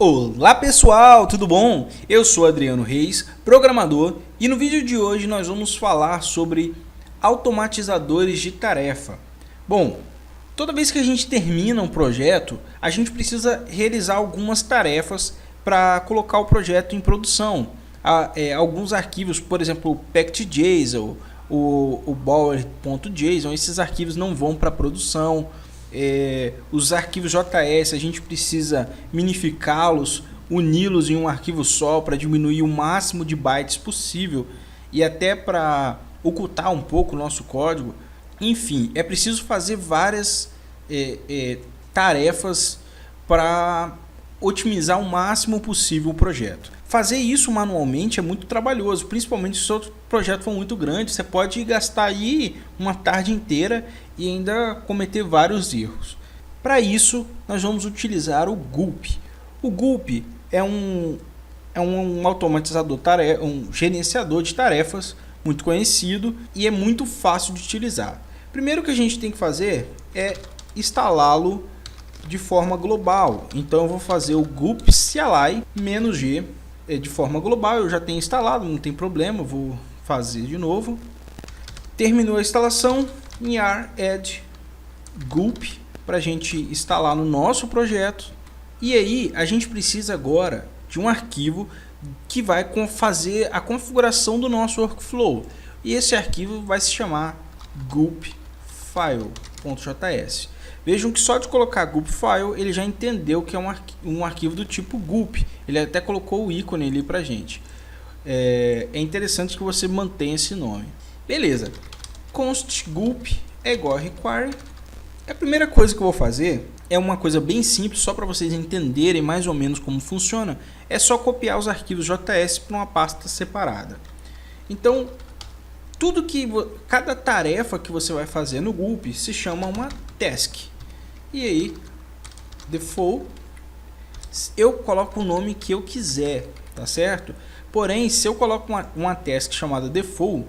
Olá pessoal, tudo bom? Eu sou Adriano Reis, programador, e no vídeo de hoje nós vamos falar sobre automatizadores de tarefa. Bom, toda vez que a gente termina um projeto, a gente precisa realizar algumas tarefas para colocar o projeto em produção. Alguns arquivos, por exemplo, o packed.json, o bower.json, esses arquivos não vão para produção. Os arquivos JS a gente precisa minificá-los, uni-los em um arquivo só para diminuir o máximo de bytes possível e até para ocultar um pouco o nosso código. Enfim, é preciso fazer várias tarefas para otimizar o máximo possível o projeto. Fazer isso manualmente é muito trabalhoso, principalmente se o seu projeto for muito grande. Você pode gastar aí uma tarde inteira e ainda cometer vários erros. Para isso, nós vamos utilizar o Gulp. O Gulp é um automatizador, um gerenciador de tarefas muito conhecido e é muito fácil de utilizar. Primeiro que a gente tem que fazer é instalá-lo de forma global. Então eu vou fazer o gulp CLI -g de forma global. Eu já tenho instalado, não tem problema, eu vou fazer de novo. Terminou a instalação, yar add gulp para a gente instalar no nosso projeto. E aí a gente precisa agora de um arquivo que vai fazer a configuração do nosso workflow. E esse arquivo vai se chamar gulp_file.js. Vejam que só de colocar gulp file ele já entendeu que é um arquivo do tipo gulp. Ele até colocou o ícone ali pra gente. É interessante que você mantenha esse nome. Beleza. Const gulp é igual a require. A primeira coisa que eu vou fazer é uma coisa bem simples, só para vocês entenderem mais ou menos como funciona. É só copiar os arquivos JS para uma pasta separada. Então, cada tarefa que você vai fazer no gulp se chama uma task. E aí, default, eu coloco o nome que eu quiser, tá certo? Porém, se eu coloco uma task chamada default,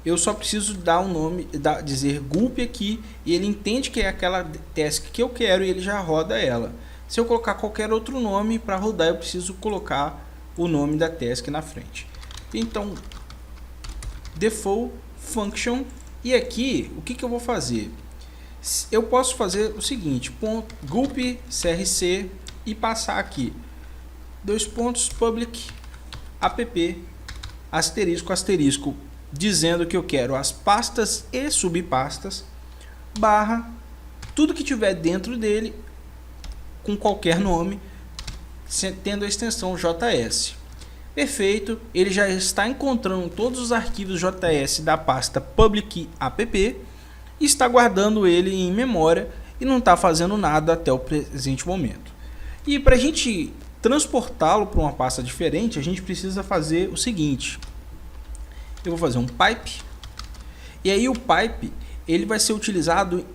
eu só preciso dar o nome, dizer gulp aqui, e ele entende que é aquela task que eu quero e ele já roda ela. Se eu colocar qualquer outro nome para rodar, eu preciso colocar o nome da task na frente. Então, default function, e aqui o que eu vou fazer? Eu posso fazer o seguinte, gulp crc e passar aqui public app asterisco dizendo que eu quero as pastas e subpastas barra tudo que tiver dentro dele com qualquer nome tendo a extensão JS. Perfeito, ele já está encontrando todos os arquivos JS da pasta public app e está guardando ele em memória e não está fazendo nada até o presente momento. E para a gente transportá-lo para uma pasta diferente, a gente precisa fazer o seguinte. Eu vou fazer um pipe, e aí o pipe ele vai ser utilizado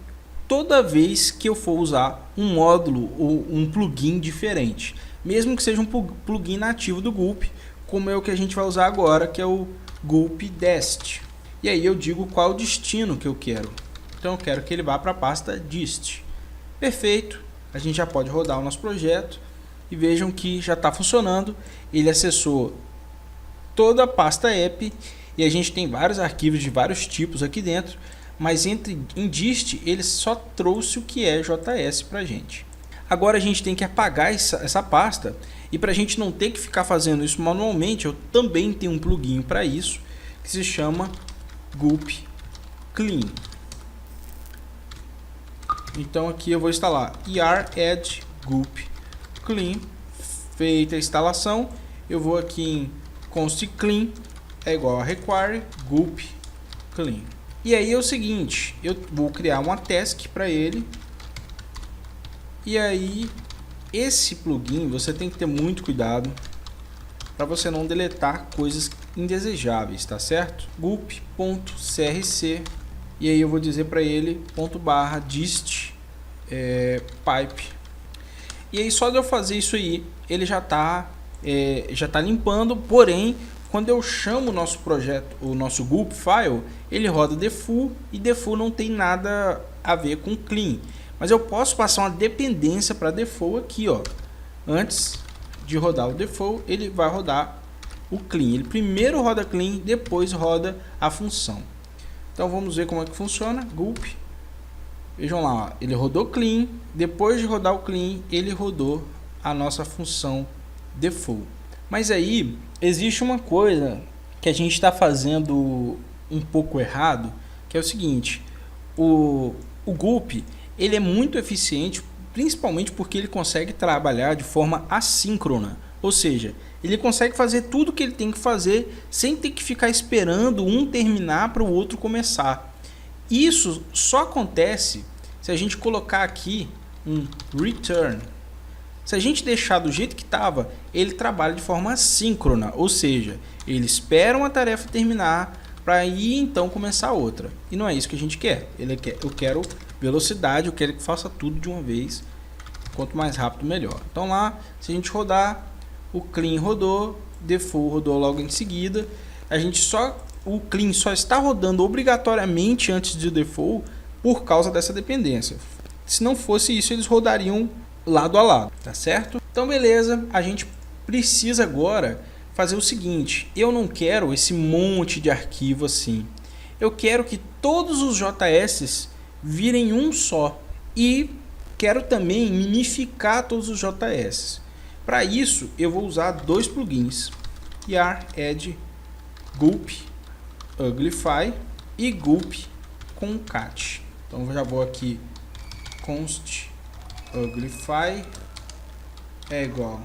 toda vez que eu for usar um módulo ou um plugin diferente, mesmo que seja um plugin nativo do Gulp, como é o que a gente vai usar agora, que é o Gulp Dest. E aí eu digo qual o destino que eu quero. Então eu quero que ele vá para a pasta dist. Perfeito, a gente já pode rodar o nosso projeto e vejam que já está funcionando. Ele acessou toda a pasta app e a gente tem vários arquivos de vários tipos aqui dentro, mas em dist ele só trouxe o que é JS para a gente. Agora a gente tem que apagar essa pasta, e para a gente não ter que ficar fazendo isso manualmente, eu também tenho um plugin para isso que se chama Gulp Clean. Então aqui eu vou instalar yar add gulp clean. Feita a instalação, eu vou aqui em const clean é igual a require gulp clean. E aí é o seguinte, eu vou criar uma task para ele. E aí esse plugin você tem que ter muito cuidado para você não deletar coisas indesejáveis, tá certo? gulp.crc, e aí eu vou dizer para ele /dist pipe. E aí só de eu fazer isso aí, ele já tá limpando. Porém, quando eu chamo o nosso projeto, o nosso gulp file, ele roda default, e default não tem nada a ver com clean. Mas eu posso passar uma dependência para default aqui, ó. Antes de rodar o default, ele vai rodar o clean. Ele primeiro roda clean, depois roda a função. Então vamos ver como é que funciona. Gulp. Vejam lá, ele rodou clean, depois de rodar o clean, ele rodou a nossa função default. Mas aí existe uma coisa que a gente está fazendo um pouco errado, que é o seguinte: o Gulp, ele é muito eficiente, principalmente porque ele consegue trabalhar de forma assíncrona, ou seja, ele consegue fazer tudo que ele tem que fazer sem ter que ficar esperando um terminar para o outro começar. Isso só acontece se a gente colocar aqui um return. Se a gente deixar do jeito que estava, ele trabalha de forma assíncrona, ou seja, ele espera uma tarefa terminar para aí então começar outra. E não é isso que a gente quer. Eu quero velocidade, eu quero que faça tudo de uma vez. Quanto mais rápido, melhor. Então lá, se a gente rodar, o clean rodou, default rodou logo em seguida. O clean só está rodando obrigatoriamente antes do default por causa dessa dependência. Se não fosse isso, eles rodariam lado a lado, tá certo? Então beleza, a gente precisa agora fazer o seguinte: eu não quero esse monte de arquivo assim. Eu quero que todos os JS virem um só e quero também minificar todos os JS. Para isso, eu vou usar dois plugins: yar add gulp uglify e gulp concat. Então eu já vou aqui const uglify é igual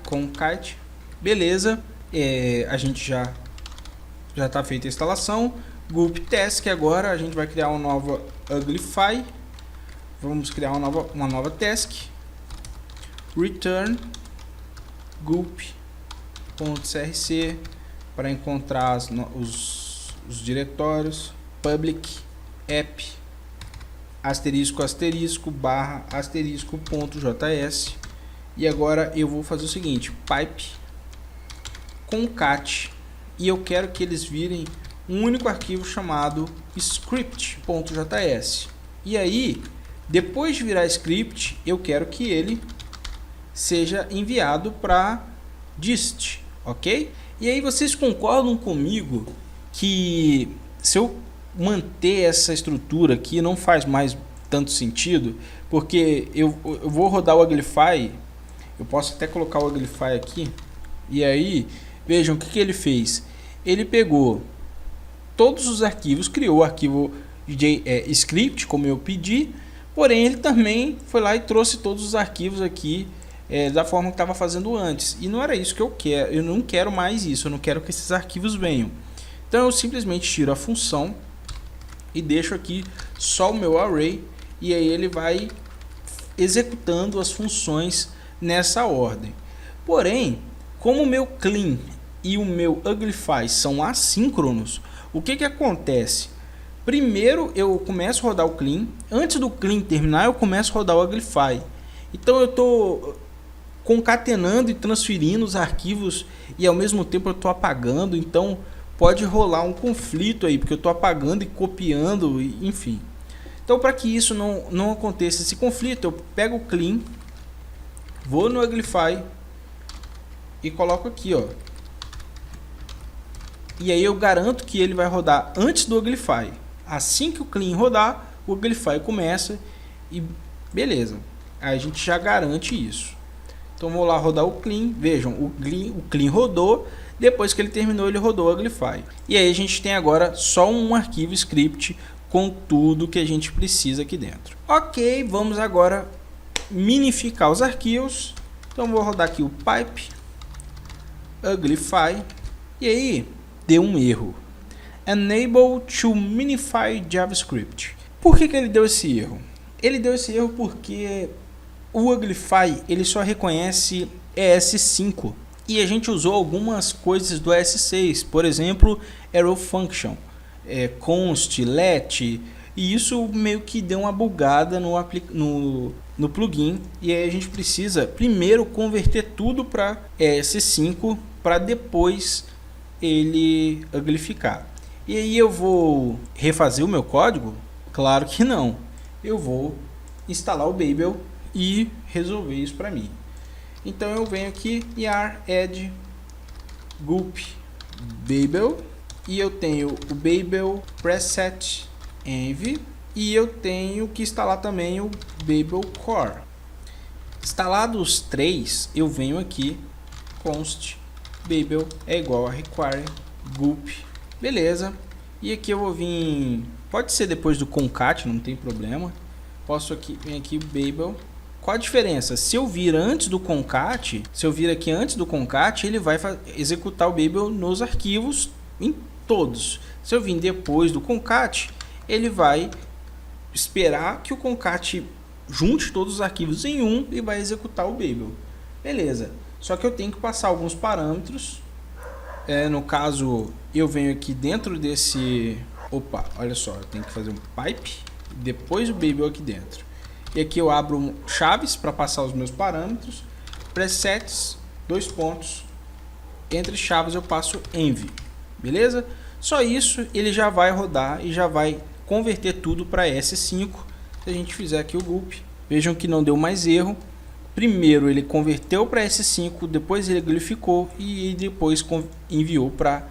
concat. Beleza, a gente já está feita a instalação. Gulp task, agora a gente vai criar uma nova uglify. Vamos criar uma nova task. Return gulp.crc para encontrar os diretórios. Public app asterisco asterisco barra asterisco ponto js. E agora eu vou fazer o seguinte: pipe concat, e eu quero que eles virem um único arquivo chamado script.js. E aí, depois de virar script, eu quero que ele seja enviado para dist, ok? E aí vocês concordam comigo que se eu manter essa estrutura aqui não faz mais tanto sentido, porque eu vou rodar o uglify, eu posso até colocar o uglify aqui, e aí vejam o que ele fez. Ele pegou todos os arquivos, criou o arquivo script como eu pedi, porém ele também foi lá e trouxe todos os arquivos aqui da forma que estava fazendo antes, e não era isso que eu quero. Eu não quero mais isso, eu não quero que esses arquivos venham. Então eu simplesmente tiro a função e deixo aqui só o meu array, e aí ele vai executando as funções nessa ordem. Porém, como o meu clean e o meu uglify são assíncronos, o que acontece? Primeiro eu começo a rodar o clean, antes do clean terminar eu começo a rodar o uglify. Então eu estou concatenando e transferindo os arquivos e ao mesmo tempo eu estou apagando, então pode rolar um conflito aí, porque eu estou apagando e copiando, enfim. Então para que isso não aconteça esse conflito, eu pego o clean, vou no uglify e coloco aqui, ó. E aí eu garanto que ele vai rodar antes do uglify. Assim que o clean rodar, o uglify começa e beleza. Aí a gente já garante isso. Então vou lá rodar o clean, vejam, o clean rodou, depois que ele terminou ele rodou o uglify. E aí a gente tem agora só um arquivo script com tudo que a gente precisa aqui dentro. Ok, vamos agora minificar os arquivos. Então vou rodar aqui o pipe uglify e aí deu um erro. Enable to minify JavaScript. Por que ele deu esse erro? Ele deu esse erro porque o uglify ele só reconhece ES5 e a gente usou algumas coisas do ES6, por exemplo, arrow function, const, let, e isso meio que deu uma bugada no plugin, e aí a gente precisa primeiro converter tudo para ES5 para depois ele uglificar. E aí eu vou refazer o meu código? Claro que não. Eu vou instalar o Babel e resolver isso para mim. Então eu venho aqui e add gulp Babel, e eu tenho o Babel preset env, e eu tenho que instalar também o Babel core. Instalados os três, eu venho aqui const Babel é igual a require gulp, beleza. E aqui eu vou vir, pode ser depois do concat, não tem problema. Posso aqui, vem aqui Babel. Qual a diferença? Se eu vir antes do concat, se eu vir aqui antes do concat, ele vai executar o Babel nos arquivos, em todos. Se eu vir depois do concat, ele vai esperar que o concat junte todos os arquivos em um e vai executar o Babel. Beleza. Só que eu tenho que passar alguns parâmetros. No caso, eu venho aqui dentro desse... Opa, olha só, eu tenho que fazer um pipe, depois o Babel aqui dentro. E aqui eu abro chaves para passar os meus parâmetros. Presets, dois pontos. Entre chaves eu passo env. Beleza? Só isso ele já vai rodar e já vai converter tudo para S5. Se a gente fizer aqui o gulp, vejam que não deu mais erro. Primeiro ele converteu para S5, depois ele glorificou e depois enviou para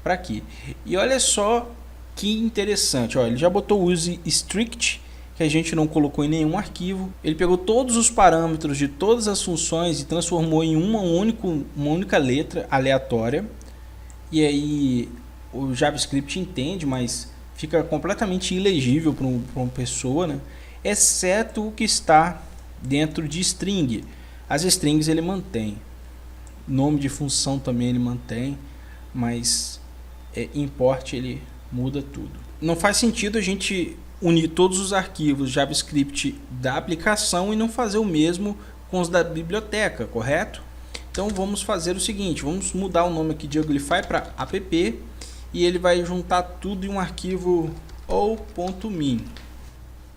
aqui. E olha só que interessante, ó, ele já botou use strict, que a gente não colocou em nenhum arquivo. Ele pegou todos os parâmetros de todas as funções e transformou em uma única letra aleatória. E aí o JavaScript entende, mas fica completamente ilegível para uma pessoa, né? Exceto o que está dentro de string. As strings ele mantém, nome de função também ele mantém, mas import ele muda tudo. Não faz sentido a gente unir todos os arquivos JavaScript da aplicação e não fazer o mesmo com os da biblioteca, correto? Então vamos fazer o seguinte, vamos mudar o nome aqui de Uglify para app e ele vai juntar tudo em um arquivo o.min.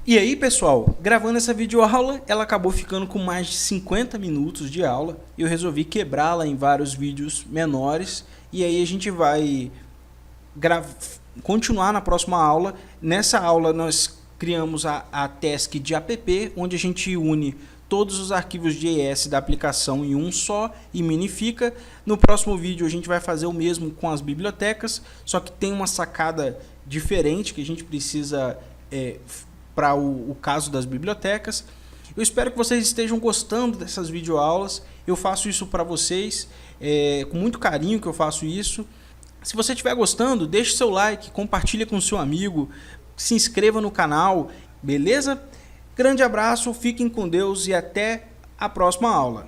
E aí pessoal, gravando essa videoaula, ela acabou ficando com mais de 50 minutos de aula. Eu resolvi quebrá-la em vários vídeos menores e aí a gente vai continuar na próxima aula. Nessa aula nós criamos a task de app, onde a gente une todos os arquivos de ES da aplicação em um só e minifica. No próximo vídeo a gente vai fazer o mesmo com as bibliotecas, só que tem uma sacada diferente que a gente precisa para o caso das bibliotecas. Eu espero que vocês estejam gostando dessas videoaulas. Eu faço isso para vocês, com muito carinho que eu faço isso. Se você estiver gostando, deixe seu like, compartilhe com seu amigo, se inscreva no canal, beleza? Grande abraço, fiquem com Deus e até a próxima aula.